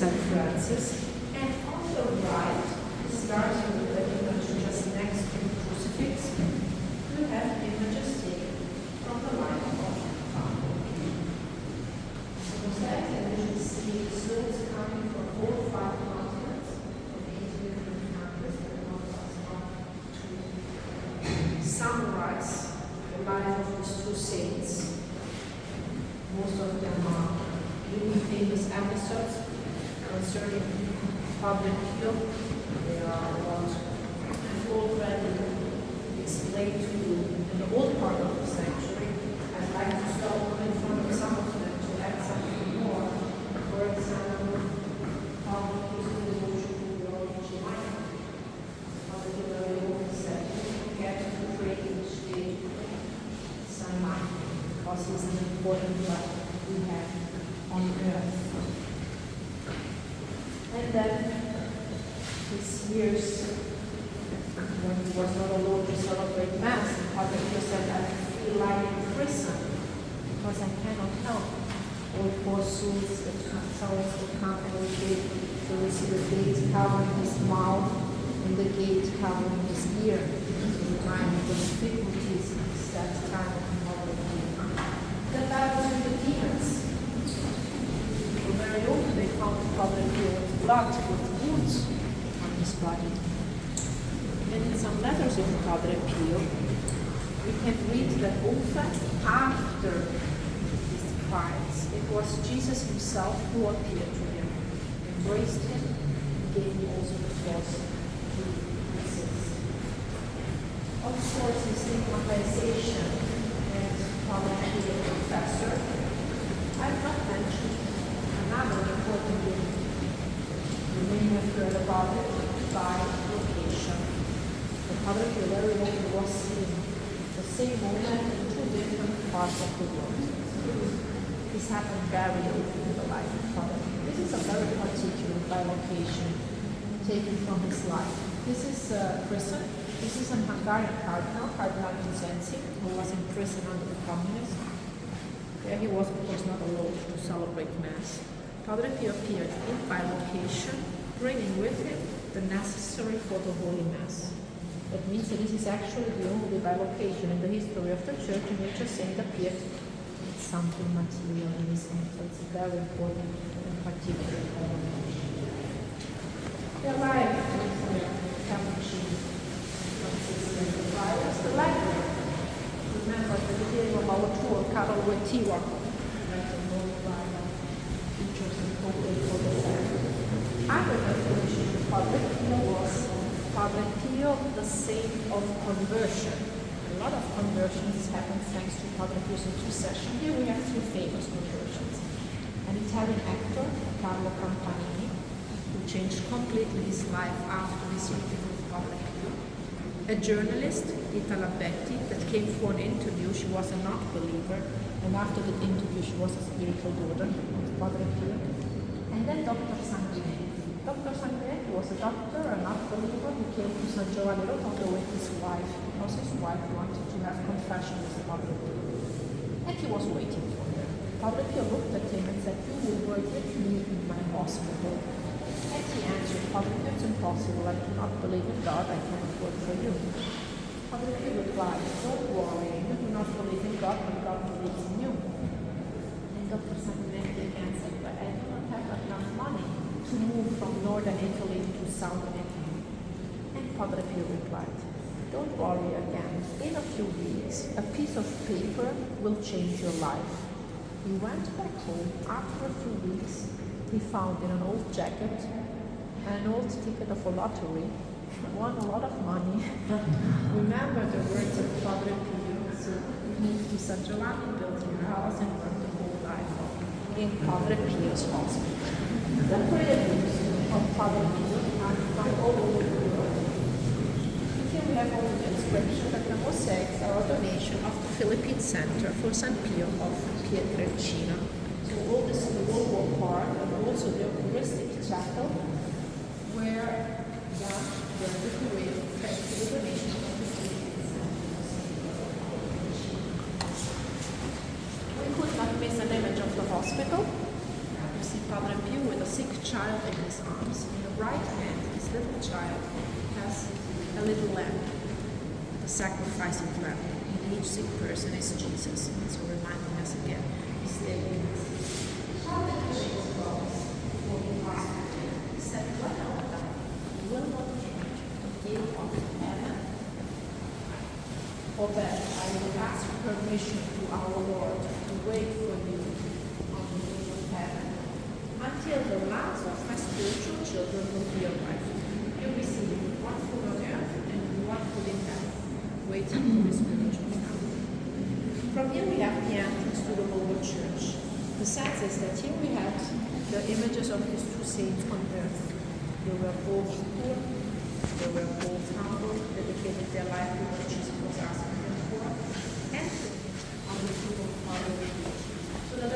St. Francis. And on the right, starting with the image just next to the crucifix, you have images taken from the life of Father Pio. The mosaics that you see stones coming from all 5 continents, from 8 different countries that help us to summarize the life of these 2 saints. Most of them are really famous episodes concerning Padre Pio. They are what I've already explained to you in the old part of the sanctuary. I'd like to stop in front of some of them to add something more. For example, Padre Pio's devotion to the Origin Life. Padre Pio very often said, "You get to pray each day San Marco, because he's an important life we have on earth." And then this year's, when he was not allowed to celebrate Mass, Padre Pio said, "I feel like in prison because I cannot help all poor souls that souls who come every day to receive the gate covering his mouth and the gate covering his ear." To remind me the difficulties that time of Padre Pio. Then that was with the demons. Very often they found Padre Pio with blood, with wounds on his body. And in some letters of Padre Pio, we can read that often after his fights, it was Jesus himself who appeared to him, embraced him, and gave him also the force to resist. Of course, his stigmatization as Padre Pio professor, I've not mentioned another important thing. You may have heard about it by location. The Padre Pio very often was seen the same moment in 2 different parts of the world. This happened very often in the life of Padre Pio. This is a very particular by location taken from his life. This is prison. This is a Hungarian cardinal, Cardinal Vincenzi, who was in prison under the communists. There he was, of course, not allowed to celebrate Mass. Padre Pio appeared in bilocation, bringing with him the necessary for the Holy Mass. That means that this is actually the only bilocation in the history of the Church in which a saint appeared with something material in his hand. So it's a very important and particular bilocation. Their life with their Capuchin consistent of lives, the library. Remember at the beginning of our tour, Karol Wojtyła, Other definition of Padre Pio was Padre Pio, the saint of conversion. A lot of conversions happened thanks to Padre Pio's intercession. Here we have 2 famous conversions. An Italian actor, Carlo Campanini, who changed completely his life after his meeting with Padre Pio. A journalist, Rita Labetti, that came for an interview. She was a not-believer, and after the interview she was a spiritual daughter of Padre Pio. And then Dr. Sanguinetti. Dr. Sanguinetti was a doctor, a not-believer, who came to St Giovanni Rotondo with his wife, because his wife wanted to have confession with Padre Pio. And he was waiting for her. Padre Pio looked at him and said, "You will work with me in my hospital." And he answered, "Padre Pio, it's impossible. I do not believe in God. I cannot work for you." Padre Pio replied, "Don't worry. You do not believe in God, but God believes in you." And Dr. Sanguinetti again said, "But I do not have enough money to move from northern Italy to southern Italy." And Padre Pio replied, "Don't worry again. In a few weeks, a piece of paper will change your life." He went back home. After a few weeks, he found in an old jacket an old ticket of a lottery, won a lot of money. Remember the words of Padre Pio. So he moved to San Giovanni, built a house, and worked the whole life in Padre Pio's hospital. The prayers of Padre Pio are from all over the world. Here we have also the inscription that the mosaics are a donation of the Philippine Center for St Pio of Pietrelcina. So all this is the World War part, and also the Eucharistic chapel, where the decorated thanks to the donation of the Philippine Center. We could not miss an image of the hospital. You see Padre Pio with a sick child in his arms. In the right hand, this little child has a little lamb, the sacrificing lamb. And each sick person is Jesus. So reminding us again, he's living in us. He said, "When I die, you will not change the gate of heaven. For that, I will ask permission to our Lord to wait for you on the gate of heaven until the last of my spiritual children will be arrived. You receive one foot on earth and one foot in heaven, waiting for the spiritual family." From here we have the entrance to the lower church. The sense is that here we have the images of these two saints on earth. They were both poor, they were both humble, dedicated their life to what Jesus was asking them for, and on the people of our religion. So that